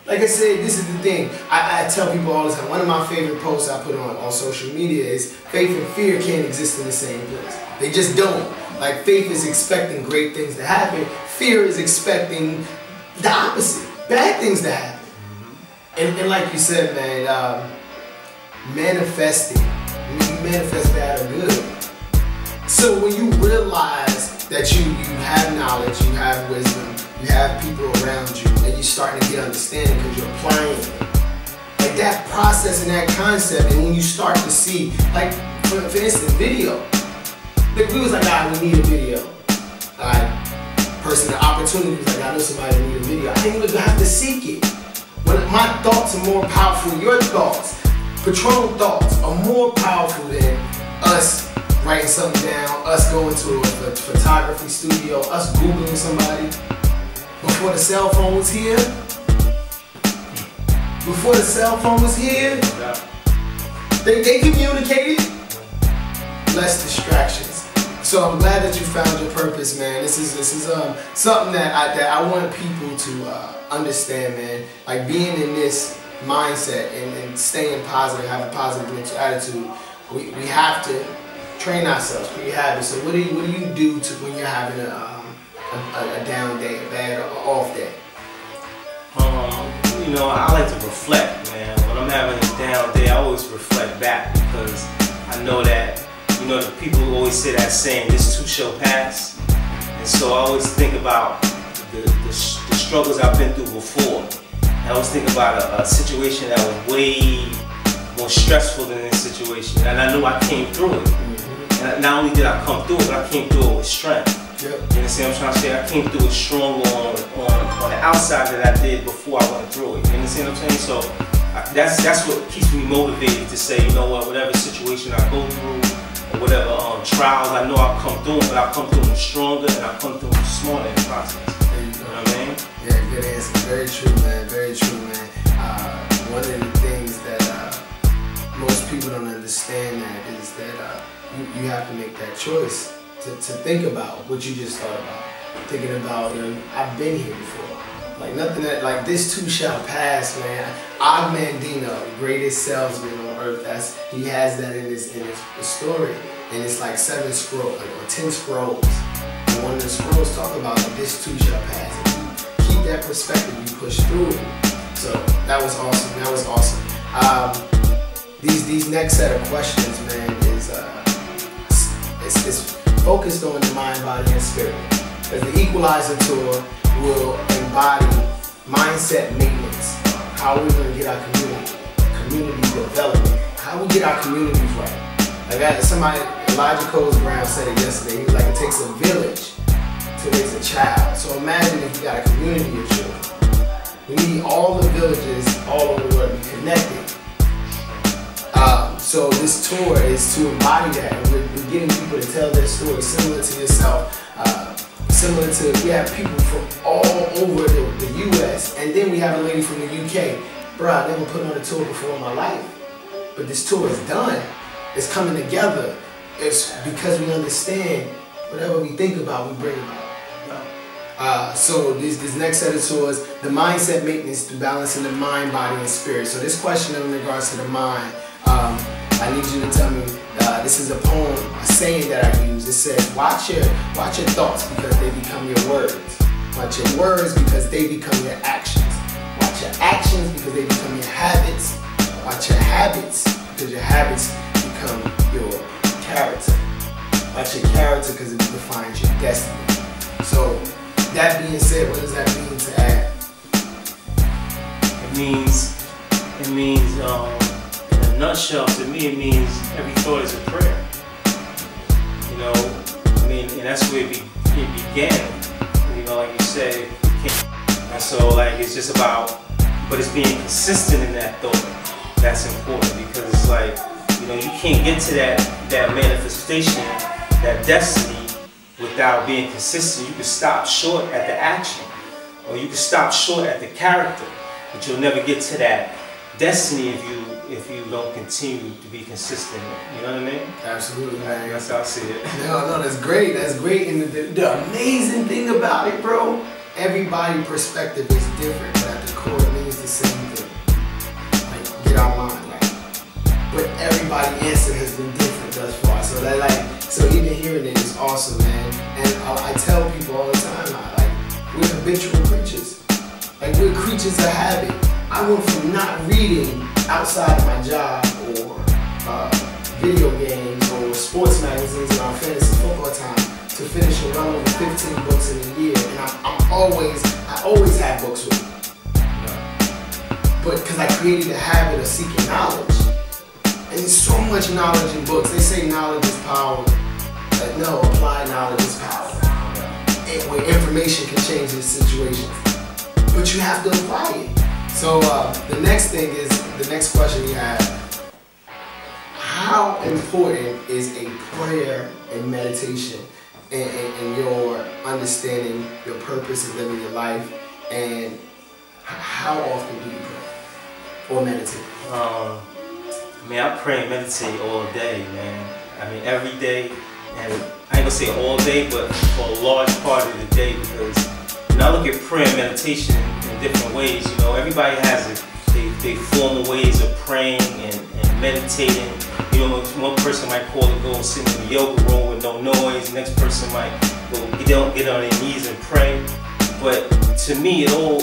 Like I said, this is the thing. I tell people all the time, one of my favorite posts I put on social media is faith and fear can't exist in the same place. They just don't. Like faith is expecting great things to happen. Fear is expecting the opposite, bad things to happen. And like you said, man, manifesting, you manifest bad or good. So when you realize that you have knowledge, you have wisdom, you have people around you, and you're starting to get understanding because you're applying it. Like that process and that concept, and when you start to see, like for instance, video. Like we was like, we need a video. The opportunity was like, I know somebody need a video. I didn't even have to seek it. When my thoughts are more powerful than your thoughts. Patron thoughts are more powerful than us writing something down, us going to a photography studio, us Googling somebody. Before the cell phone was here, they communicated. Less distractions. So I'm glad that you found your purpose, man. This is something that I want people to understand, man. Like being in this mindset and staying positive, having a positive mental attitude. We have to train ourselves, create habits. So what do you do to when you're having a down day, a bad or off day? You know, I like to reflect, man. When I'm having a down day, I always reflect back because I know that, you know, the people who always say that saying, this too shall pass. And so I always think about the struggles I've been through before. And I always think about a situation that was way more stressful than this situation. And I knew I came through it. And not only did I come through it, but I came through it with strength. Yep. You understand what I'm trying to say? I came through it stronger on the outside than I did before I went through it. You understand what I'm saying? So that's what keeps me motivated to say, you know what, whatever situation I go through, or whatever trials, I know I'll come through them, but I'll come through them stronger and I'll come through them smarter in the process. You know what I mean? Yeah, good answer. Very true, man. Very true, man. One of the things that most people don't understand that is that you have to make that choice to think about what you just thought about. Thinking about, I've been here before. Like nothing that, like this too shall pass, man. Og Mandino, the greatest salesman on earth, he has that in his story. And it's like 7 scrolls, or 10 scrolls. And one of the scrolls talk about like, this too shall pass. If you keep that perspective, you push through it. So that was awesome. That was awesome. These next set of questions, man, is it's focused on the mind, body, and spirit. Because the Equalizer Tour will embody mindset maintenance. How are we going to get our community development? How we get our communities right? Like Elijah Coles Brown said it yesterday. He was like, it takes a village to raise a child. So imagine if you got a community of children. We need all the villages all over the world to be connected. So this tour is to embody that. And we're getting people to tell their story similar to yourself. Similar to, we have people from all over the US, and then we have a lady from the UK. Bro, I never put on a tour before in my life, but this tour is done. It's coming together. It's because we understand whatever we think about, we bring about. So this next set of tours, the mindset maintenance to balancing the mind, body, and spirit. So this question in regards to the mind, I need you to tell me, this is a poem, a saying that I use. It says, watch your thoughts because they become your words. Watch your words because they become your actions. Watch your actions because they become your habits. Watch your habits because your habits become your character. Watch your character because it defines your destiny. So, that being said, what does that mean to add? It means, in a nutshell, to me, it means every thought is a prayer. You know, I mean, and that's where it began. You know, like you said, and so like it's just about, but it's being consistent in that thought. That's important because it's like, you know, you can't get to that manifestation, that destiny, without being consistent. You can stop short at the action, or you can stop short at the character, but you'll never get to that destiny if you don't continue to be consistent. You know what I mean? Absolutely, man. That's how I see it. No, that's great. That's great. And the amazing thing about it, bro, everybody's perspective is different, but at the core it means the same thing. Like, get our mind right. But everybody's answer has been different thus far. So that, like, so even hearing it is awesome, man. And I tell people all the time, we're habitual creatures. Like, we're creatures of habit. I went from not reading outside of my job or video games or sports magazines in our fantasy football time to finishing well over 15 books in a year. And I always had books with me. But because I created a habit of seeking knowledge. And there's so much knowledge in books. They say knowledge is power. Like, no, applied knowledge is power. And where information can change the situation. But you have to apply it. So the next thing is, the next question you have, how important is a prayer and meditation in your understanding your purpose of living your life, and how often do you pray or meditate? I mean, I pray and meditate all day, man. I mean, every day, and I ain't gonna say all day, but for a large part of the day, because when I look at prayer and meditation in different ways, you know, everybody has they formal ways of praying and meditating. You know, one person might call it go sit in the yoga room with no noise. The next person might go get on their knees and pray. But to me, it all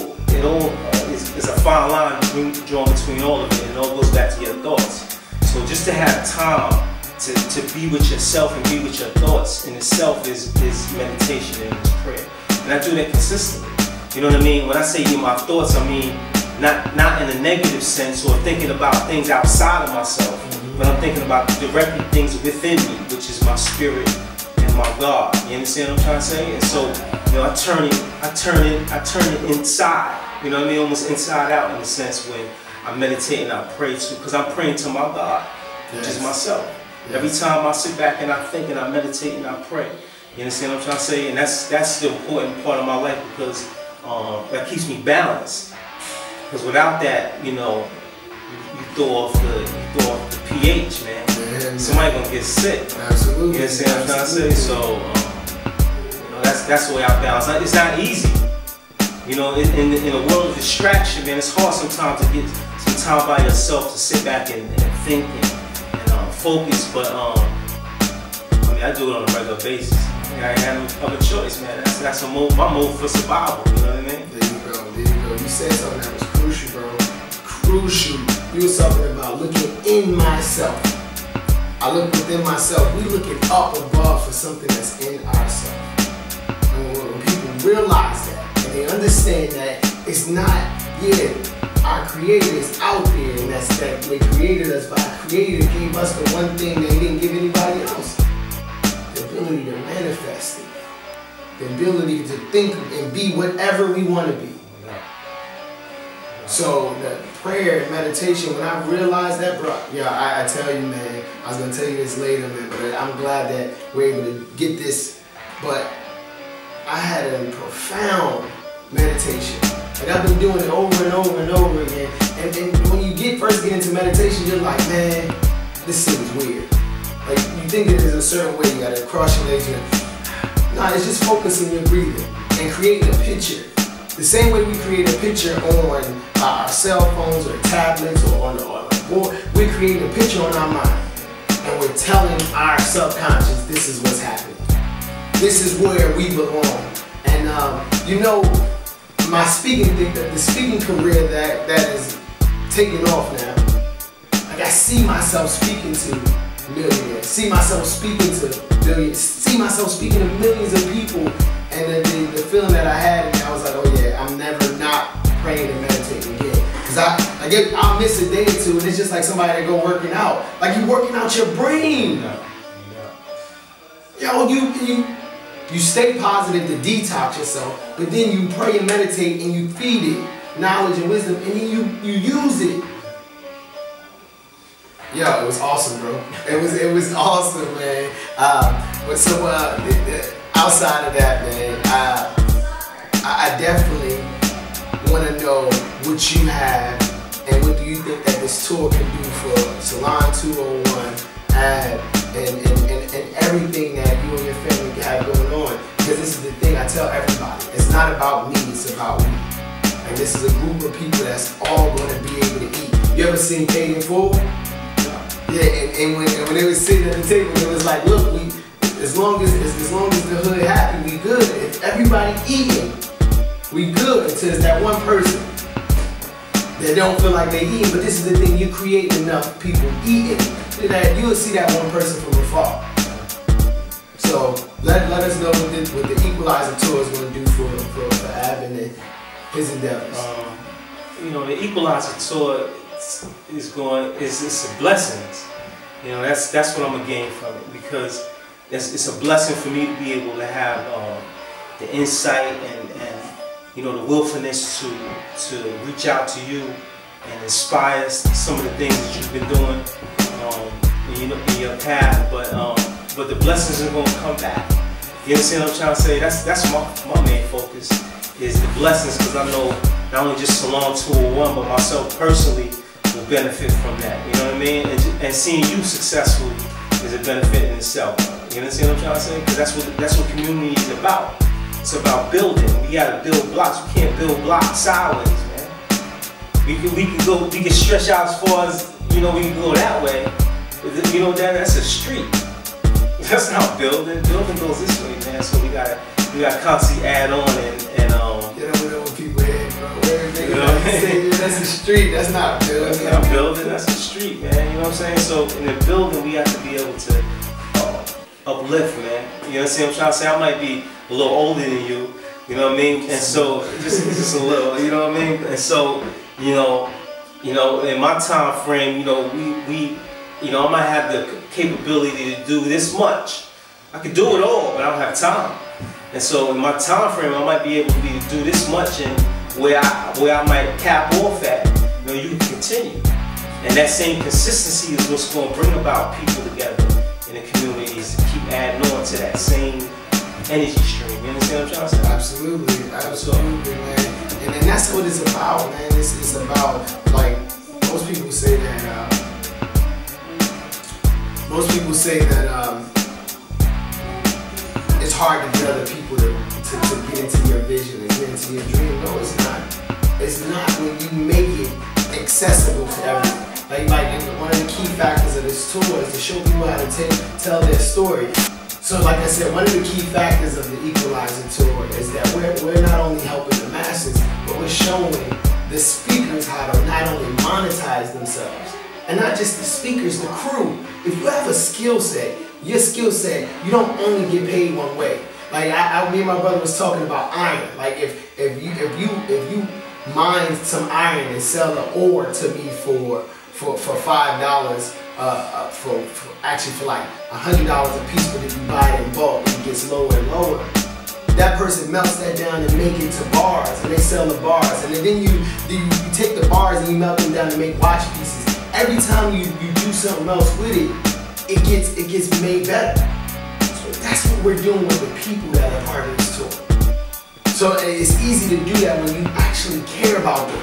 is a fine line drawn between all of it, and it all goes back to your thoughts. So just to have time to be with yourself and be with your thoughts in itself is meditation and is prayer. And I do that consistently. You know what I mean? When I say my thoughts, I mean not in a negative sense or thinking about things outside of myself, but I'm thinking about directly things within me, which is my spirit and my God. You understand what I'm trying to say? And so, you know, I turn it inside. You know what I mean? Almost inside out in a sense when I meditate and I pray to, because I'm praying to my God, which is myself. Yes. Every time I sit back and I think and I meditate and I pray. You understand what I'm trying to say? And that's the important part of my life, because that keeps me balanced. Because without that, you know, you throw off the pH, man. Somebody gonna get sick. Absolutely. You understand what I'm trying to say? So, you know, that's the way I balance. It's not easy. You know, in a world of distraction, man, it's hard sometimes to get some time by yourself to sit back and think and focus. But I mean, I do it on a regular basis. I ain't had no other choice, man. That's my mode for survival. You know what I mean? There you go. You said something that was crucial, bro. Crucial. You were talking about looking in myself. I look within myself. We looking up above for something that's in ourselves. And when people realize that and they understand that it's not, our Creator is out there, and that's that they created us, but our Creator gave us the one thing that He didn't give anybody else. The ability to manifest it. The ability to think and be whatever we want to be. So the prayer and meditation, when I realized that, bro, I tell you, man, I was gonna tell you this later, man, but I'm glad that we're able to get this. But I had a profound meditation. Like, I've been doing it over and over and over again. And when you first get into meditation, you're like, man, this seems weird. Like, you think that there's a certain way you gotta cross your legs. Nah, it's just focusing your breathing and creating a picture. The same way we create a picture on our cell phones or tablets or on the board, we're creating a picture on our mind. And we're telling our subconscious, this is what's happening. This is where we belong. And you know, my speaking thing, the speaking career that is taking off now, like, I see myself speaking to millionaires, see myself speaking to billions, see myself speaking to millions of people. And then the feeling that I had, and I was like, oh yeah, I'm never not praying and meditating again. Because I'll miss a day or two, and it's just like somebody that go working out. Like, you working out your brain. Yo, you stay positive to detox yourself, but then you pray and meditate and you feed it knowledge and wisdom, and then you use it. Yo, it was awesome, bro. It was awesome, man. But so outside of that, man, I definitely want to know what you have and what do you think that this tour can do for Salon 201 and everything that you and your family have going on. Because this is the thing I tell everybody. It's not about me, it's about we. Like this is a group of people that's all going to be able to eat. You ever seen Paid in Full? Yeah, and when they was sitting at the table, it was like, look, as long as the hood happy, we good. If everybody eating, we good. Until it's that one person that don't feel like they eating. But this is the thing, you create enough people eating that you'll see that one person from afar. So let us know what the Equalizer tour is going to do for Ab and his endeavors. You know, the Equalizer tour it's a blessing. You know, that's what I'm gonna gain from it, because it's a blessing for me to be able to have the insight and you know, the willfulness to reach out to you and inspire some of the things that you've been doing in your path. But the blessings are gonna come back. You understand what I'm trying to say? That's my main focus, is the blessings, because I know not only just Salon 201, but myself personally will benefit from that. You know what I mean? And seeing you successful is a benefit in itself. You understand what I'm trying to say? Because that's what community is about. It's about building. We gotta build blocks. We can't build blocks sideways, man. We can stretch out as far as, you know, we can go that way. But you know, that's a street. That's not building. Building goes this way, man. So we gotta constantly add on and get over there with people here, bro. You know what I'm saying? That's a street. That's not building. That's not building. That's a street, man. You know what I'm saying? So in the building, we have to be able to uplift, man. You know what I'm trying to say? I might be a little older than you. You know what I mean? And so just a little. You know what I mean? And so you know, in my time frame, you know, I might have the capability to do this much. I could do it all, but I don't have time. And so in my time frame, I might be able to do this much, and where I might cap off at, you know, you can continue. And that same consistency is what's going to bring about people together in the communities to keep adding on to that same energy stream. You understand what I'm trying to say? Absolutely, man. And that's what it's about, man. It's about, like, most people say that it's hard to get other people to get into your vision and get into your dream. No, it's not. It's not when you make it accessible to everyone. Like one of the key factors of this tour is to show people how to tell their story. So like I said, one of the key factors of the Equalizer tour is that we're not only helping the masses, but we're showing the speakers how to not only monetize themselves, and not just the speakers, the crew. If you have a skill set, your skill set, you don't only get paid one way. Like me and my brother was talking about iron. Like if you mine some iron and sell the ore to me for $5, for like $100 a piece, but if you buy it in bulk, it gets lower and lower. That person melts that down and make it to bars, and they sell the bars, and then you take the bars and you melt them down to make watch pieces. Every time you do something else with it, it gets made better. So that's what we're doing with the people that are part of this tour. So it's easy to do that when you actually care about them.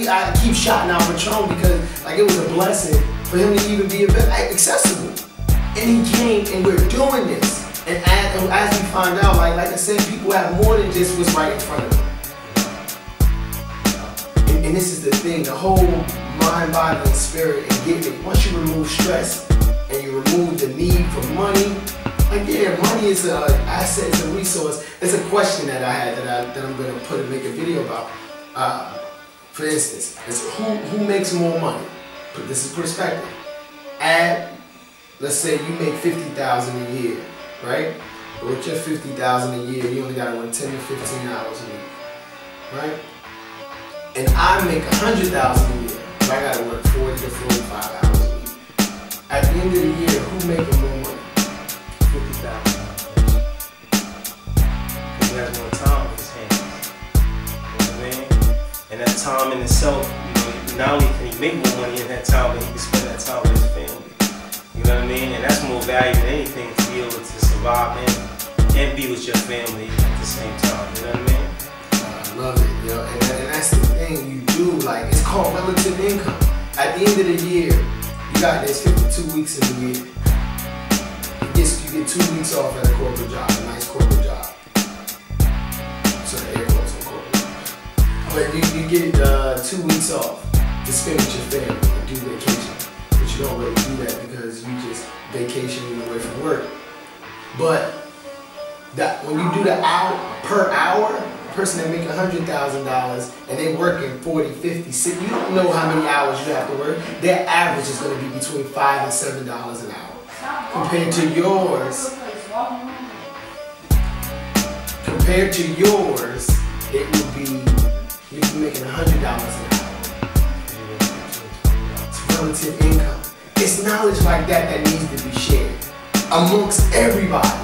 I keep shouting out Patron because like it was a blessing for him to even be accessible. And he came, and we're doing this. And as we find out, like I said, people have more than just what's right in front of them. And this is the thing, the whole mind, body, and spirit, and getting it. Once you remove stress and you remove the need for money, like yeah, money is an asset, it's a resource. It's a question that I had that I'm gonna make a video about. For instance, it's who makes more money? This is perspective. Let's say you make $50,000 a year, right? But with your $50,000 a year, you only gotta work 10 to 15 hours a week, right? And I make $100,000 a year, but I gotta work 40 to 45 hours a week. At the end of the year, who making more money? 50,000. Because he has more time in his hands. You know what I mean? And that time in itself, you know, not only can he make more money in that time, but he can spend that time with his family. You know what I mean? And that's more valuable than anything, to be able to survive and be with your family at the same time. You know what I mean? I love it, yo. And that's the thing you do. Like, it's called relative income. At the end of the year, there's 52 weeks in the year. You get 2 weeks off at a corporate job, a nice corporate job. So the air quotes, But you get 2 weeks off to spend with your family and do vacation. But you don't really do that because you just vacationing away from work. But when you do the hour per hour, a person that make $100,000 and they working 40, 50, 60, you don't know how many hours you have to work. Their average is going to be between $5 and $7 an hour. Compared to yours, it would be, you'd be making $100 an hour. It's relative income. It's knowledge like that needs to be shared amongst everybody.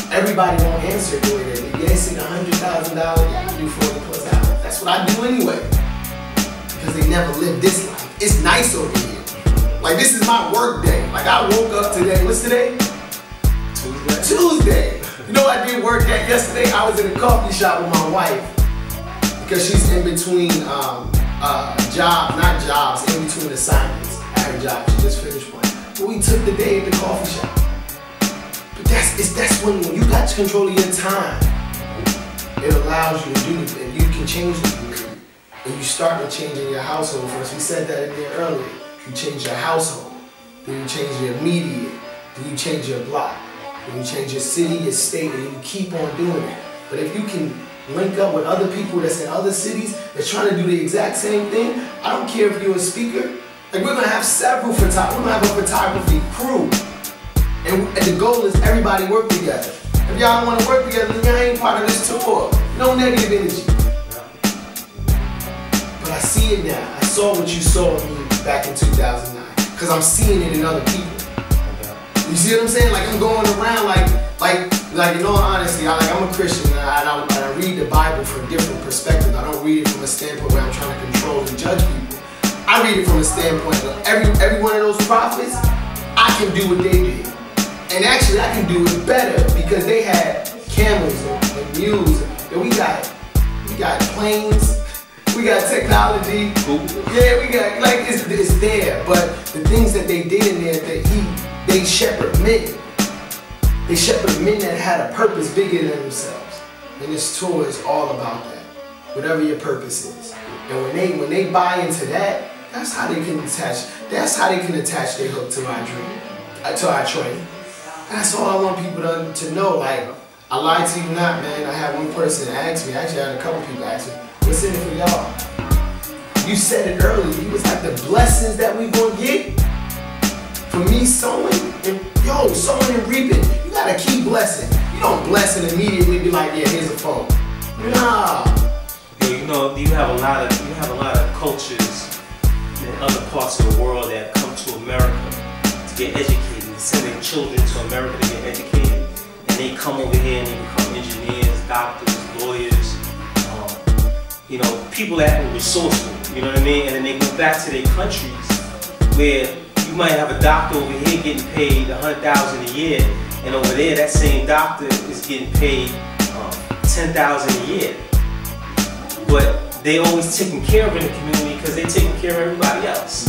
Everybody won't answer the way they do. Yeah, they see $100,000, yeah, I do 40 plus hours. That's what I do anyway. Because they never live this life. It's nice over here. Like, this is my work day. Like, I woke up today, what's today? Tuesday. You know what I did work at yesterday? I was in a coffee shop with my wife. Because she's in between in between assignments. I had a job, she just finished one. But we took the day at the coffee shop. But that's when you got control of your time. It allows you to do it, and you can change the community. And you start with changing your household first. We said that in there earlier. You change your household, then you change your immediate, then you change your block, then you change your city, your state, and you keep on doing it. But if you can link up with other people that's in other cities that's trying to do the exact same thing, I don't care if you're a speaker. Like, we're gonna have several photographers. We're gonna have a photography crew. And the goal is everybody work together. If y'all don't want to work together, then y'all ain't part of this tour. No negative energy. But I see it now. I saw what you saw in me back in 2009. Because I'm seeing it in other people. You see what I'm saying? Like, I'm going around like in all honesty, I'm a Christian and I read the Bible from different perspectives. I don't read it from a standpoint where I'm trying to control and judge people. I read it from a standpoint of every one of those prophets, I can do what they did. And actually, I can do it better because they had camels and mules. And we got planes. We got technology. Yeah, we got, like, it's there. But the things that they did in there, they shepherd men. They shepherd men that had a purpose bigger than themselves. And this tour is all about that. Whatever your purpose is. And when they buy into that, that's how they can attach. That's how they can attach their hook to our dream, to our training. That's all I want people to know. Like, I lied to you not, man. I had one person ask me. Actually, I had a couple people ask me, what's in it for y'all? You said it earlier. You was like, the blessings that we gonna get for me sowing and sowing and reaping. You gotta keep blessing. You don't bless and immediately be like, yeah, here's a phone. Nah. You have a lot of cultures in other parts of the world that come to America to get educated, to send their children to America to get educated, and they come over here and they become engineers, doctors, lawyers, people that are resourceful, you know what I mean? And then they go back to their countries where you might have a doctor over here getting paid $100,000 a year, and over there that same doctor is getting paid $10,000 a year. But they always taking care of in the community because they're taking care of everybody else.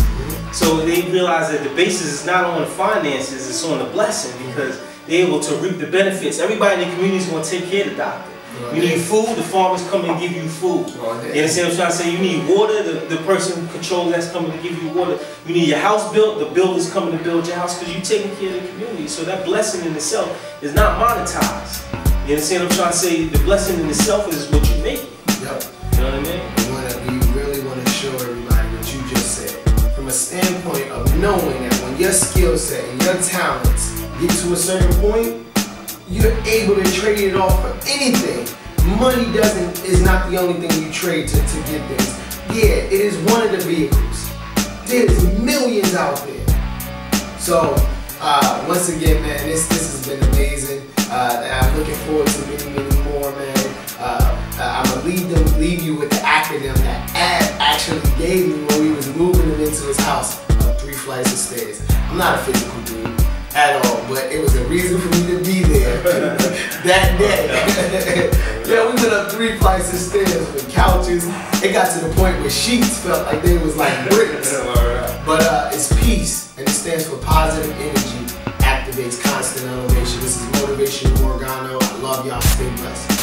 So they realize that the basis is not on the finances, it's on the blessing because they're able to reap the benefits. Everybody in the community is going to take care of the doctor. You need food, the farmers come and give you food. You understand what I'm trying to say? You need water, the person who controls that's coming to give you water. You need your house built, the builder's coming to build your house because you're taking care of the community. So that blessing in itself is not monetized. You understand what I'm trying to say? The blessing in itself is what you make. Yep. You know what I mean? We really want to show everybody what you just said. From a standpoint of knowing that when your skill set and your talents get to a certain point, you're able to trade it off for anything. Money is not the only thing you trade to get things. Yeah, it is one of the vehicles. There's millions out there. So, once again, man, this has been amazing. I'm looking forward to many more, man. I'm gonna leave you with the acronym that Ad actually gave me when we was moving him into his house. 3 flights of stairs. I'm not a physical dude at all, but it was a reason for me to be there that day. Yeah, we went up 3 flights of stairs with couches. It got to the point where sheets felt like they was like bricks. But it's peace, and it stands for positive energy, activates constant elevation. This is Motivational Morgano. I love y'all. Stay blessed.